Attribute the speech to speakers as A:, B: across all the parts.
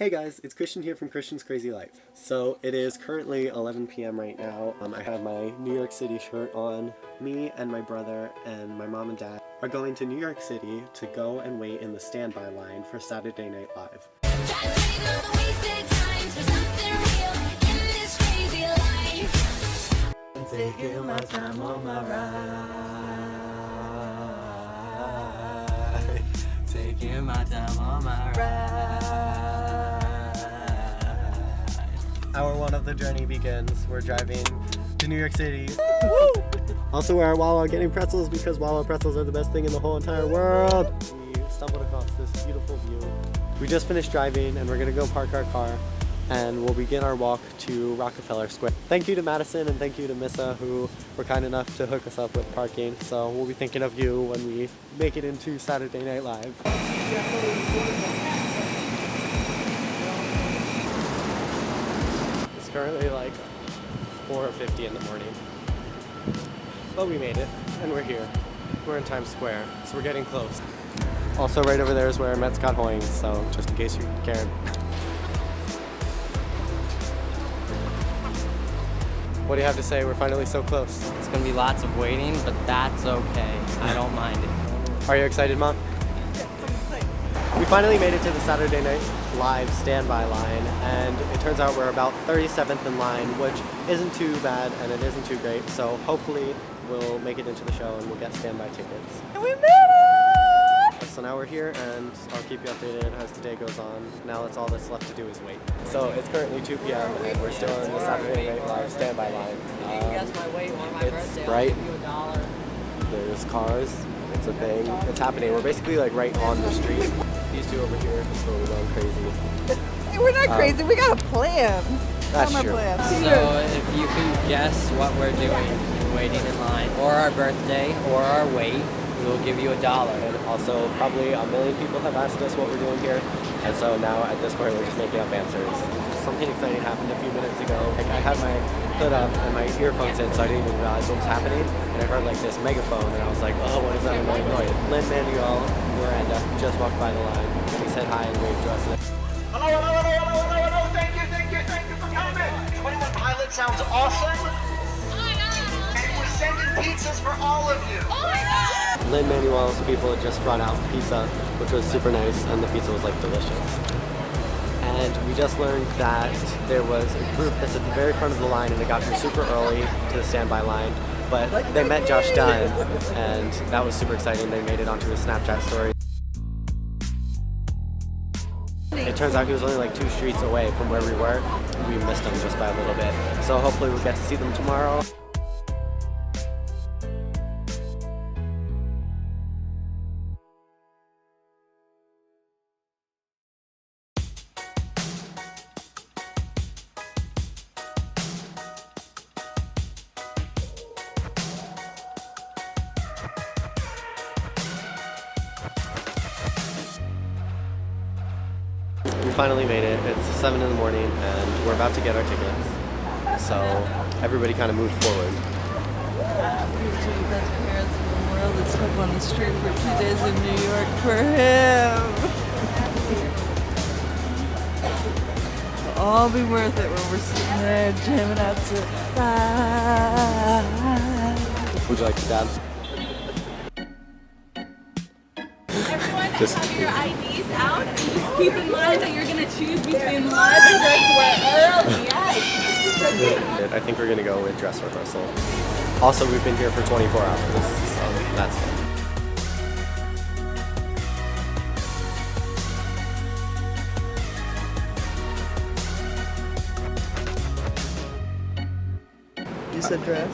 A: Hey guys, it's Christian here from Christian's Crazy Life. So it is currently 11 p.m. right now. I have my New York City shirt on. Me and my brother and my mom and dad are going to New York City to go and wait in the Stand By Line for Saturday Night Live. Taking my time on my ride. Taking my time on my ride. Hour one of the journey begins. We're driving to New York City. Also, we're at Wawa getting pretzels because Wawa pretzels are the best thing in the whole entire world. We stumbled across this beautiful view. We just finished driving and we're gonna go park our car and we'll begin our walk to Rockefeller Square. Thank you to Madison and thank you to Missa who were kind enough to hook us up with parking. So we'll be thinking of you when we make it into Saturday Night Live. It's currently like 4:50 in the morning, but we made it and we're here. We're in Times Square, so we're getting close. Also right over there is where Mets got hoing, so just in case you're caring. What do you have to say? We're finally so close.
B: It's gonna be lots of waiting, but that's okay. I don't mind it.
A: Are you excited, Mom?
C: Yes, I'm excited.
A: We finally made it to the Saturday Night Live standby line, and it turns out we're about 37th in line, which isn't too bad and it isn't too great. So hopefully we'll make it into the show and we'll get standby tickets.
C: And we made it!
A: So now we're here and I'll keep you updated as the day goes on. Now that's all that's left to do is wait. So it's currently 2 p.m. and we're still in the Saturday Night Live standby line.
B: Guess my weight on my
A: It's
B: birthday.
A: bright.
B: I'll give you $1.
A: There's cars. It's a thing. It's happening. We're basically like right on the street. These two over here are totally going crazy.
C: Hey, we're not crazy, we got a plan.
A: That's
C: Got my
A: true.
C: plan.
B: So if you can guess what we're doing, waiting in line, or our birthday, or our weight, we will give you $1.
A: And also, probably a million people have asked us what we're doing here. And so now at this point, we're just making up answers. Something exciting happened a few minutes ago. Like I had my hood up and my earphones in, so I didn't even realize what was happening. And I heard like this megaphone, and I was like, oh, what is that annoying noise? Lin Manuel Miranda just walked by the line. He said hi and waved to us.
D: Hello, hello, hello, hello, hello, hello. Thank you for coming. 21 Pilot sounds awesome. And we're sending pizzas for all of you.
A: Lin Manuel's people had just brought out pizza, which was super nice, and the pizza was like delicious. And we just learned that there was a group that's at the very front of the line and they got here super early to the standby line, but they met Josh Dunn and that was super exciting. They made it onto his Snapchat story. It turns out he was only like 2 streets away from where we were. We missed him just by a little bit. So hopefully we'll get to see them tomorrow. We finally made it. It's 7 in the morning and we're about to get our tickets. So everybody kind of moved forward.
C: He's two of the best parents in the world that slept on the street for 2 days in New York for him. It'll all be worth it when we're sitting there jamming out to ride.
A: Would you like to dab?
E: Everyone, have your IDs out and just keep in mind that you're going to choose between live and dress early. Yes.
A: I think we're gonna go with dress rehearsal. Also, we've been here for 24 hours, so that's good.
C: You said dress?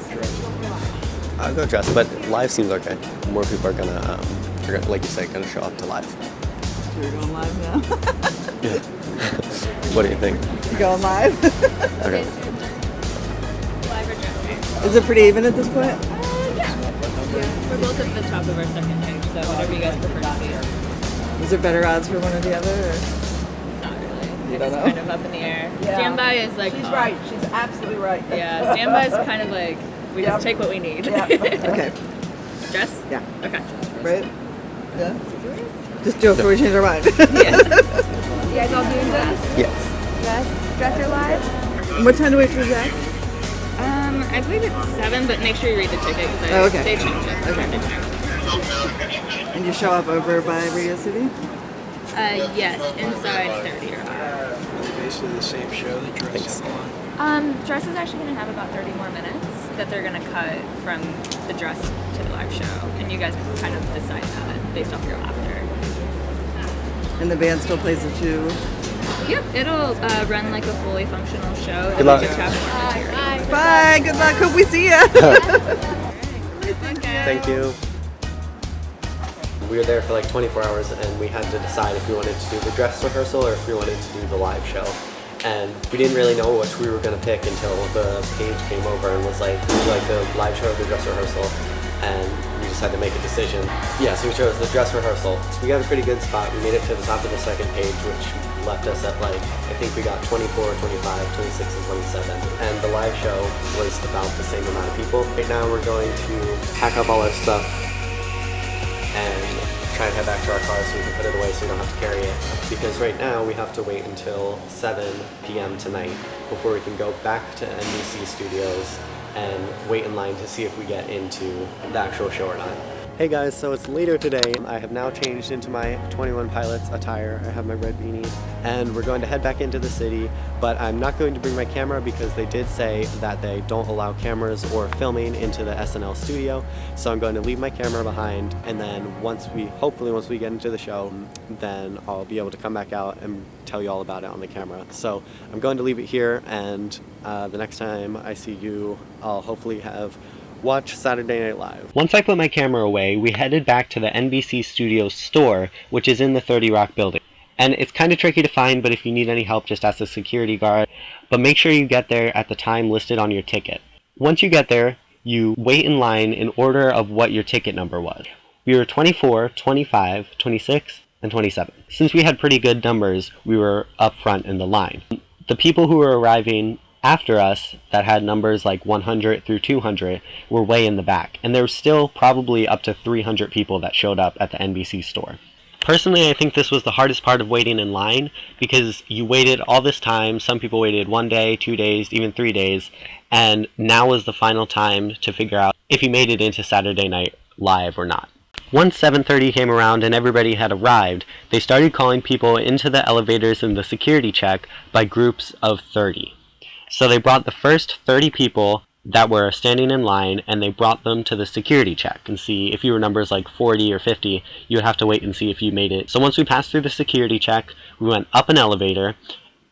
A: I'll go dress, but live seems okay. More people are gonna, like you said, gonna show up to live.
C: So you're going live now?
A: Yeah. What do you think?
C: You going live?
A: Okay.
C: Is it pretty even at this point?
E: Yeah. We're both at the top of our second page, so whatever you guys prefer to see.
C: Is there better odds for one or the other? Or?
E: Not really.
C: You
E: It's
C: don't know?
E: kind of up in the air.
C: Yeah.
E: Standby is like...
C: She's right. She's absolutely right.
E: Yeah, standby is kind of like, we just take what we need.
C: Yeah. Okay.
E: Dress?
C: Yeah.
E: Okay.
C: Right? Yeah? Just do it before we change our mind.
E: Yeah.
F: You guys all doing dress?
A: Yes.
F: Dress or live?
C: What time do we project?
E: I believe it's 7, but make sure you read the ticket because
C: Oh, okay.
E: they change it from time to time.
C: And you show up over by Radio City?
E: Yes, inside 30 or
G: Basically the same show that Dress Up on.
F: Dress is actually going to have about 30 more minutes that they're going to cut from the dress to the live show. And you guys can kind of decide that based off your laughter.
C: And the band still plays the 2?
E: Yep, it'll run like a fully functional show.
A: Good luck.
E: Just have more material.
C: Bye, good luck, hope we see you.
A: Thank you. We were there for like 24 hours and we had to decide if we wanted to do the dress rehearsal or if we wanted to do the live show. And we didn't really know which we were going to pick until the page came over and was like, would you like the live show or the dress rehearsal? And we just had to make a decision. Yeah, so we chose the dress rehearsal. So we got a pretty good spot. We made it to the top of the second page, which left us at like, I think we got 24, 25, 26, and 27. And the live show was about the same amount of people. Right now we're going to pack up all our stuff and try and head back to our car so we can put it away so we don't have to carry it. Because right now we have to wait until 7 p.m. tonight before we can go back to NBC Studios and wait in line to see if we get into the actual show or not. Hey guys, so it's later today. I have now changed into my 21 Pilots attire. I have my red beanie and we're going to head back into the city, but I'm not going to bring my camera because they did say that they don't allow cameras or filming into the SNL studio. So I'm going to leave my camera behind and then hopefully once we get into the show, then I'll be able to come back out and tell you all about it on the camera. So I'm going to leave it here and the next time I see you, I'll hopefully have watch Saturday Night Live. Once I put my camera away, we headed back to the NBC Studios store, which is in the 30 Rock building. And it's kind of tricky to find, but if you need any help, just ask the security guard. But make sure you get there at the time listed on your ticket. Once you get there, you wait in line in order of what your ticket number was. We were 24, 25, 26, and 27. Since we had pretty good numbers, we were up front in the line. The people who were arriving after us that had numbers like 100 through 200 were way in the back, and there was still probably up to 300 people that showed up at the NBC store. Personally, I think this was the hardest part of waiting in line because you waited all this time. Some people waited 1 day, 2 days, even 3 days, and now was the final time to figure out if you made it into Saturday Night Live or not. Once 7:30 came around and everybody had arrived, they started calling people into the elevators in the security check by groups of 30. So they brought the first 30 people that were standing in line and they brought them to the security check and see if you were numbers like 40 or 50, you would have to wait and see if you made it. So once we passed through the security check, we went up an elevator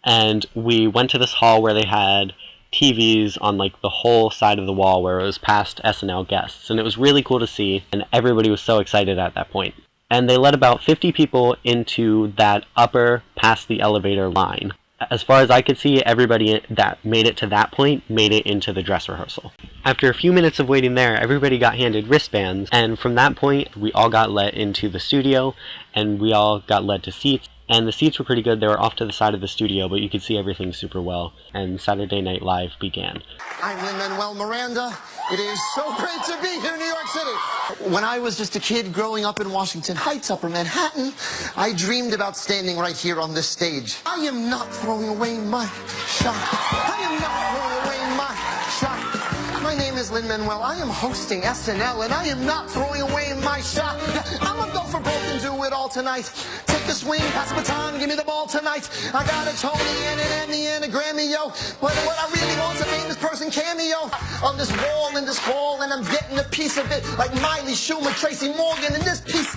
A: and we went to this hall where they had TVs on like the whole side of the wall where it was past SNL guests. And it was really cool to see and everybody was so excited at that point. And they let about 50 people into that upper past the elevator line. As far as I could see, everybody that made it to that point made it into the dress rehearsal. After a few minutes of waiting there, everybody got handed wristbands, and from that point, we all got let into the studio, and we all got led to seats. And the seats were pretty good. They were off to the side of the studio, but you could see everything super well. And Saturday Night Live began.
H: I'm Lin Manuel Miranda. It is so great to be here in New York City. When I was just a kid growing up in Washington Heights, Upper Manhattan, I dreamed about standing right here on this stage. I am not throwing away my shot. I am not throwing away my shot. My name is Lin Manuel. I am hosting SNL, and I am not throwing away my shot. I'm gonna go for broke and do it all tonight. Take a swing, pass the baton, give me the ball tonight. I got a Tony and an Emmy and a Grammy, yo. What I really want's a famous person cameo on this wall in this hall, and I'm getting a piece of it like Miley, Schumer, Tracy Morgan, and this piece.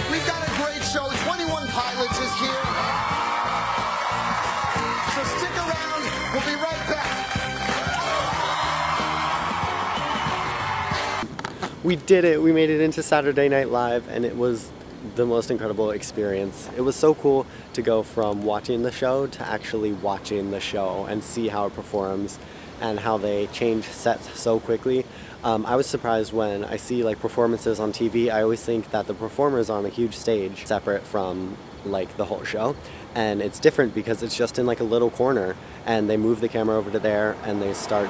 H: We've got a great show. 21 Pilots is here. So stick around. We'll be right back.
A: We did it. We made it into Saturday Night Live, and it was the most incredible experience. It was so cool to go from watching the show to actually watching the show and see how it performs and how they change sets so quickly. I was surprised when I see like performances on TV. I always think that the performers are on a huge stage separate from like the whole show, and it's different because it's just in like a little corner and they move the camera over to there and they start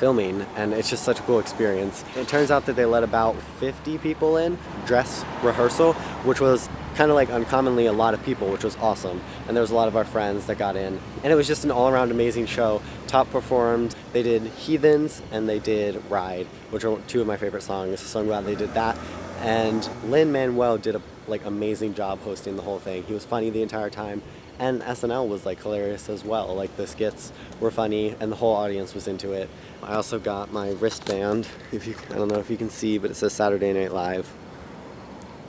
A: filming, and it's just such a cool experience. It turns out that they let about 50 people in dress rehearsal, which was kind of like uncommonly a lot of people, which was awesome. And there was a lot of our friends that got in, and it was just an all-around amazing show. Top performed. They did Heathens and they did Ride, which are two of my favorite songs, so I'm glad they did that. And Lin Manuel did a amazing job hosting the whole thing. He was funny the entire time, and SNL was hilarious as well. The skits were funny and the whole audience was into it. I also got my wristband, I don't know if you can see, but it says Saturday Night Live,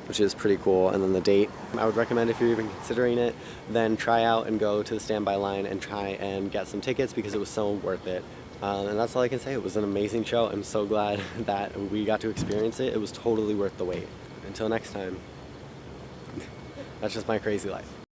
A: which is pretty cool, and then the date. I would recommend, if you're even considering it, then try out and go to the Stand By Line and try and get some tickets, because it was so worth it. And that's all I can say. It was an amazing show. I'm so glad that we got to experience it. It was totally worth the wait. Until next time, that's just my crazy life.